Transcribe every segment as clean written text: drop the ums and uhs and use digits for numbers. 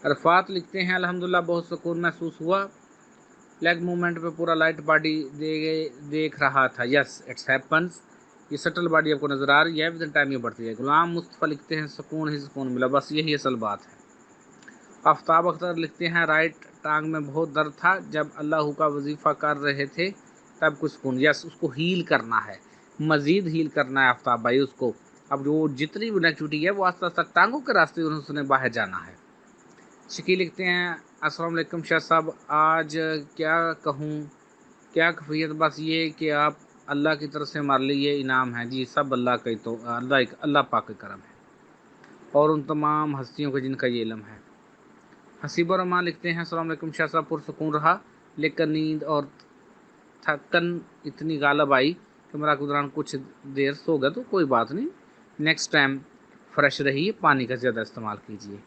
अरफात लिखते हैं अल्हम्दुलिल्लाह बहुत सुकून महसूस हुआ, लेग मूवमेंट पे पूरा लाइट बॉडी देख रहा था। यस इट्स हैपन्स, ये सटल बॉडी आपको नज़र आ रही है, विद टाइम ये बढ़ती है। गुलाम मुस्तफ़ा लिखते हैं सुकून ही सुकून मिला, बस यही असल बात है। आफ्ताब अख्तर लिखते हैं राइट टांग में बहुत दर्द था, जब अल्लाह का वजीफ़ा कर रहे थे तब कुछ सुकून। यस उसको हील करना है, मज़ीद हील करना है आफ्ताब भाई उसको। अब जो जितनी भी नेगेटिविटी है वो आस्ते आस्ते टांगों के रास्ते उसने बाहर जाना है। शकील लिखते हैं अस्सलाम वालेकुम शाह साहब, आज क्या कहूँ, क्या कफ़ियत, बस ये कि आप अल्लाह की तरफ से हमारे लिए ये इनाम है। जी सब अल्लाह का ही, तो अल्लाह पाक का करम है और उन तमाम हस्तियों का जिनका ये इल्म है। हसीबुर रहमान लिखते हैं अस्सलाम वालेकुम शाह साहब, पुरसुकून रहा लेकिन नींद और थकन इतनी गालब आई कि मेरा के दौरान कुछ देर सो गया, तो कोई बात नहीं, नेक्स्ट टाइम फ्रेश रहिए, पानी का ज़्यादा इस्तेमाल कीजिए।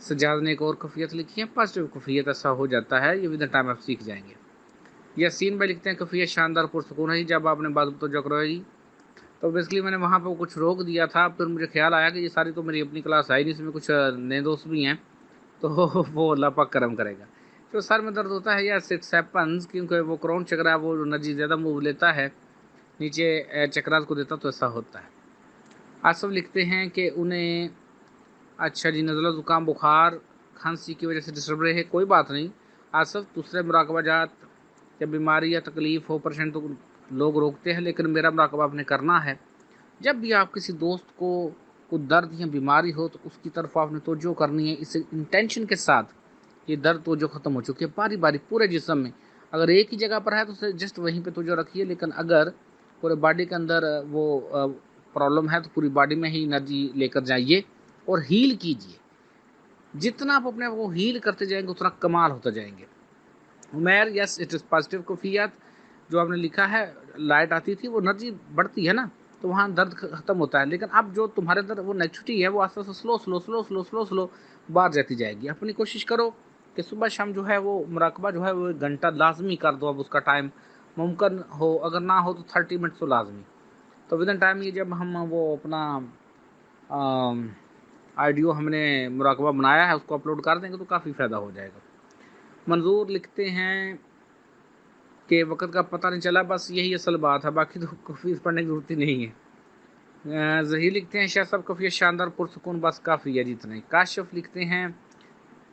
सजाद ने एक और कफ़ियत लिखी है, पॉजिटिव कफ़ियत, ऐसा हो जाता है, ये विद टाइम आप सीख जाएंगे। यासीन भाई लिखते हैं कफ़ियत शानदार पुरसुकून है, जब आपने बात तो जो करोगी। तो बेसिकली मैंने वहाँ पर कुछ रोक दिया था, फिर मुझे ख्याल आया कि ये सारी तो मेरी अपनी क्लास आई नहीं, इसमें कुछ नए दोस्त भी हैं, तो वो अल्लाह पाक करम करेगा। जो सर में दर्द होता है या सिक्स हैपन्स, क्योंकि वो क्राउन चक्रा वो एनर्जी ज़्यादा मूव लेता है, नीचे चक्रास को देता, तो ऐसा होता है। आसफ लिखते हैं कि उन्हें अच्छा जी नज़ला ज़ुकाम बुखार खांसी की वजह से डिस्टर्ब रहे, कोई बात नहीं आसफ, दूसरे मुराकबा जात जब बीमारी या तकलीफ़ हो परेशान तो लोग रोकते हैं, लेकिन मेरा मुराकबा आपने करना है। जब भी आप किसी दोस्त को दर्द या बीमारी हो तो उसकी तरफ आपने तवज्जो करनी है, इस इंटेंशन के साथ ये दर्द तवज्जो ख़त्म हो चुकी है बारी बारी पूरे जिस्म में। अगर एक ही जगह पर है तो उसे जस्ट वहीं पे तवज्जो रखिए, लेकिन अगर पूरे बॉडी के अंदर वो प्रॉब्लम है तो पूरी बॉडी में ही एनर्जी लेकर जाइए और हील कीजिए। जितना आप अपने आप को हील करते जाएंगे उतना कमाल होता जाएंगे। Umair yes it is positive कफ़ियत, जो आपने लिखा है लाइट आती थी, वो एनर्जी बढ़ती है ना, तो वहाँ दर्द ख़त्म होता है, लेकिन अब जो तुम्हारे अंदर वो नेगेटिविटी है वो आस्ते आस्ते slow slow slow slow slow slow बाहर जाती जाएगी। अपनी कोशिश करो कि सुबह शाम जो है वो मुराकबा जो है वो 1 घंटा लाजमी कर दो, अब उसका टाइम मुमकिन हो, अगर ना हो तो 30 मिनट तो लाजमी। तो विद इन टाइम ये जब हम वो अपना आइडियो हमने मुराकबा बनाया है उसको अपलोड कर देंगे तो काफ़ी फ़ायदा हो जाएगा। मंजूर लिखते हैं कि वक़्त का पता नहीं चला, बस यही असल बात है, बाकी तो कफ़ीस पढ़ने की ज़रूरत ही नहीं है। ज़हीर लिखते हैं शाह साहब कफ़ियत शानदार पुरसुकून, बस काफ़ी है जितना ही। काशिफ लिखते हैं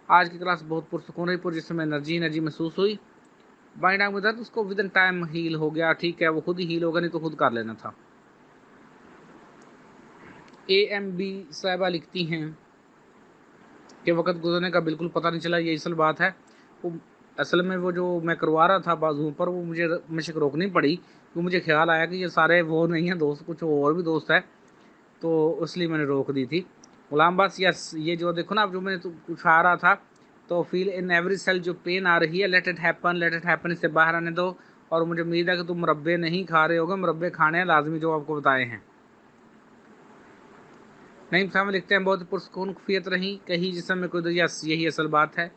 आज की क्लास बहुत पुरसुकून रही, जिसमें एनर्जी महसूस हुई, बाएं टांग में दर्द उसको विद इन टाइम हील हो गया, ठीक है वो खुद ही हील होगा, नहीं तो खुद कर लेना था। AMB साहिबा लिखती हैं कि वक़्त गुजरने का बिल्कुल पता नहीं चला, ये असल बात है। वो असल में वो जो मैं करवा रहा था बाजुओं पर, वो मुझे मशक रोकनी पड़ी, तो मुझे ख्याल आया कि ये सारे वो नहीं हैं दोस्त, कुछ और भी दोस्त है, तो इसलिए मैंने रोक दी थी। गुलाम बस यस ये जो देखो ना, अब जो मैंने कुछ आ रहा था, तो फील इन एवरी सेल जो पेन आ रही है, लेट इट हैपन, इससे बाहर आने दो। और मुझे उम्मीद है कि तुम मुरब्बे नहीं खा रहे होगे, मुरब्बे खाने हैं लाजमी जो आपको बताए हैं। नहीं साहब लिखते हैं बहुत पुरस्कून खुफियत रही, कहीं जिसम में कोई, यस यही असल बात है।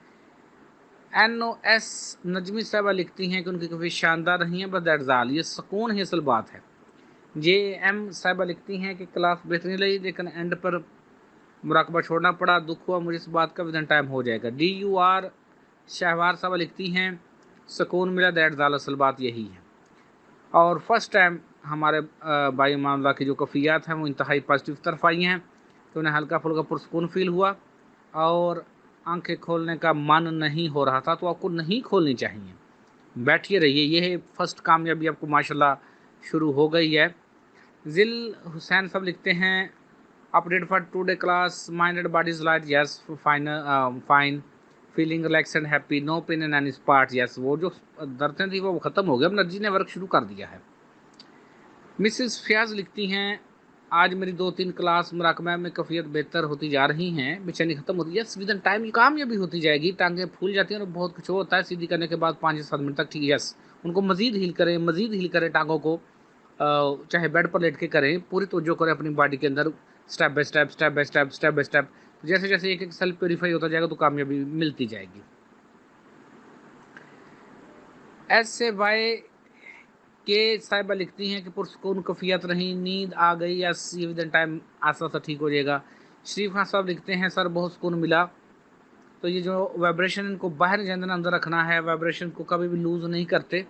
NOS नजमी साहबा लिखती हैं कि उनकी काफ़ी शानदार रही हैं, बस दैट्स ऑल, ये सुकून ही असल बात है। JM साहबा लिखती हैं कि क्लास बेहतरीन रही, लेकिन एंड पर मुराकबा छोड़ना पड़ा, दुख हुआ मुझे इस बात का, विदिन टाइम हो जाएगा। DUR शहवार साहबा लिखती हैं सुकून मिला, दैट्स ऑल, असल बात यही है। और फर्स्ट टाइम हमारे भाई मामला की जो कफ़ियात हैं वो इंतहाई पॉजिटिव तरफ आई हैं, तो उन्हें हल्का फुल्का पुरसकून फील हुआ और आंखें खोलने का मन नहीं हो रहा था, तो आपको नहीं खोलनी चाहिए, बैठिए रहिए, ये फर्स्ट कामयाबी आपको माशाल्लाह शुरू हो गई है। जिल हुसैन सब लिखते हैं update for today class, minded bodies light, yes fine feeling relax and happy, no pain in any part, yes वो जो दर्दें थी वो ख़त्म हो गया, अब एनर्जी ने वर्क शुरू कर दिया है। मिसेस फयाज लिखती हैं आज मेरी 2-3 क्लास मुराकबा में कफ़ियत बेहतर होती जा रही हैं, बेचैनी ख़त्म होती है, विद इन टाइम ये कामयाबी होती जाएगी, टांगें फूल जाती हैं और बहुत कुछ होता है, सीधी करने के बाद 5 या 7 मिनट तक, ठीक, यस उनको मज़ीद हील करें टांगों को, चाहे बेड पर लेट के करें, पूरी तवज्जो करें अपनी बॉडी के अंदर, step by step step by step step by step, जैसे जैसे एक एक सेल प्योरीफाई होता जाएगा तो कामयाबी मिलती जाएगी। SAY के साहिबा लिखती हैं कि पुरसकून कफ़ियत रही, नींद आ गई, यस विद इन टाइम आस्ता आस्ता ठीक हो जाएगा। शरीफ खान साहब लिखते हैं सर बहुत सुकून मिला, تو یہ جو وائبریشن ان کو باہر جانا اندر رکھنا ہے، وائبریشن کو کبھی بھی لوز نہیں کرتے۔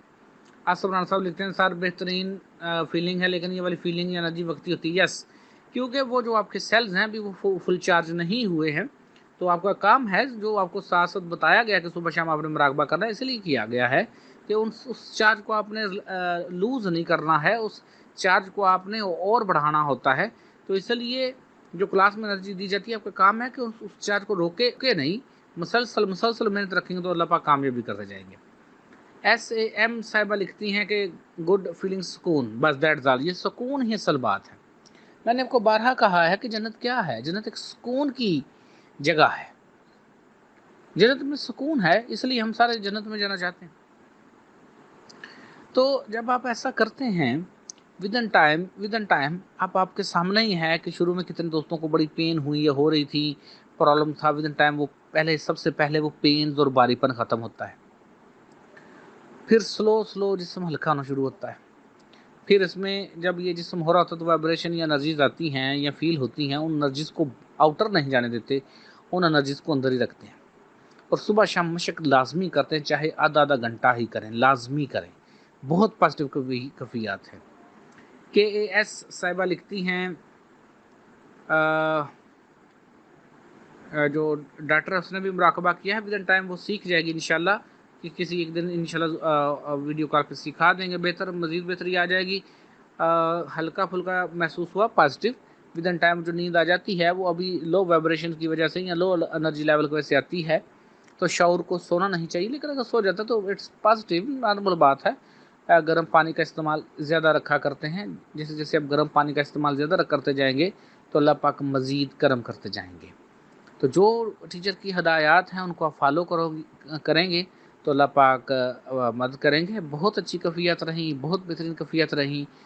آصف رحمان صاحب لکھتے ہیں سر بہترین فیلنگ ہے، لیکن یہ والی فیلنگ یا انرجی وقتی ہوتی ہے۔ یس، کیونکہ وہ جو آپ کے سیلز ہیں ابھی وہ فل چارج نہیں ہوئے ہیں، تو آپ کا کام ہے جو آپ کو ساتھ ساتھ بتایا گیا کہ صبح شام آپ نے مراقبہ کرنا ہے، اس لیے کیا گیا ہے کہ اس چارج کو آپ نے لوز نہیں کرنا ہے، اس چارج کو آپ نے اور بڑھانا ہوتا ہے۔ تو اس لیے جو کلاس میں انرجی دی جاتی ہے، آپ کا کام ہے کہ اس چارج کو روکے نہیں، مسلسل محنت رکھیں گے تو اللہ پاک کامیابی کرتے جائیں گے۔ SAM صاحبہ لکھتی ہیں کہ گڈ فیلنگ سکون، بس دیٹس آل، یہ سکون ہی اصل بات ہے۔ میں نے آپ کو بارہا کہا ہے کہ جنت کیا ہے؟ جنت ایک سکون کی جگہ ہے، جنت میں سکون ہے، اس لیے ہم سارے جنت میں جانا چاہتے ہیں۔ تو جب آپ ایسا کرتے ہیں ود ان ٹائم آپ کے سامنے ہی ہے کہ شروع میں کتنے دوستوں کو بڑی پین ہوئی یا ہو رہی تھی، پرابلم تھا، ود ان ٹائم وہ سب سے پہلے وہ پینز اور باری پن ختم ہوتا ہے، پھر سلو جسم ہلکا ہونا شروع ہوتا ہے، پھر اس میں جب یہ جسم ہو رہا ہوتا ہے تو وائبریشن یا انرجیز آتی ہیں یا فیل ہوتی ہیں، ان انرجیز کو آؤٹر نہیں جانے دیتے، ان انرجیز کو اندر ہی رکھتے ہیں، اور صبح شام مشق لازمی کرتے ہیں، چاہے آدھا گھنٹہ ہی کریں، لازمی کریں، بہت پازیٹیو کفیات ہیں۔ KAS صاحبہ لکھتی ہیں جو ڈاکٹر ہے اس نے بھی مراقبہ کیا ہے، ود ان ٹائم وہ سیکھ جائے گی انشاءاللہ، کہ کسی ایک دن انشاءاللہ ویڈیو کال پہ سکھا دیں گے، مزید بہتری آ جائے گی۔ ہلکا پھلکا محسوس ہوا پازیٹیو، ود ان ٹائم جو نیند آ جاتی ہے وہ ابھی لو وائبریشن کی وجہ سے یا لو انرجی لیول کی وجہ سے آتی ہے، تو شعور کو سونا نہیں چاہیے، لیکن اگر سو جاتا ہے تو اٹس پازیٹیو، نارمل بات ہے۔ گرم پانی کا استعمال زیادہ رکھا کرتے ہیں، جیسے جیسے آپ گرم پانی کا استعمال زیادہ کرتے جائیں گے تو اللہ پاک مزید کرم کرتے جائیں گے۔ تو جو ٹیچر کی ہدایات ہیں ان کو آپ فالو کریں گے تو اللہ پاک مدد کریں گے۔ بہت اچھی کفیات رہیں، بہت بہترین کفیات رہیں۔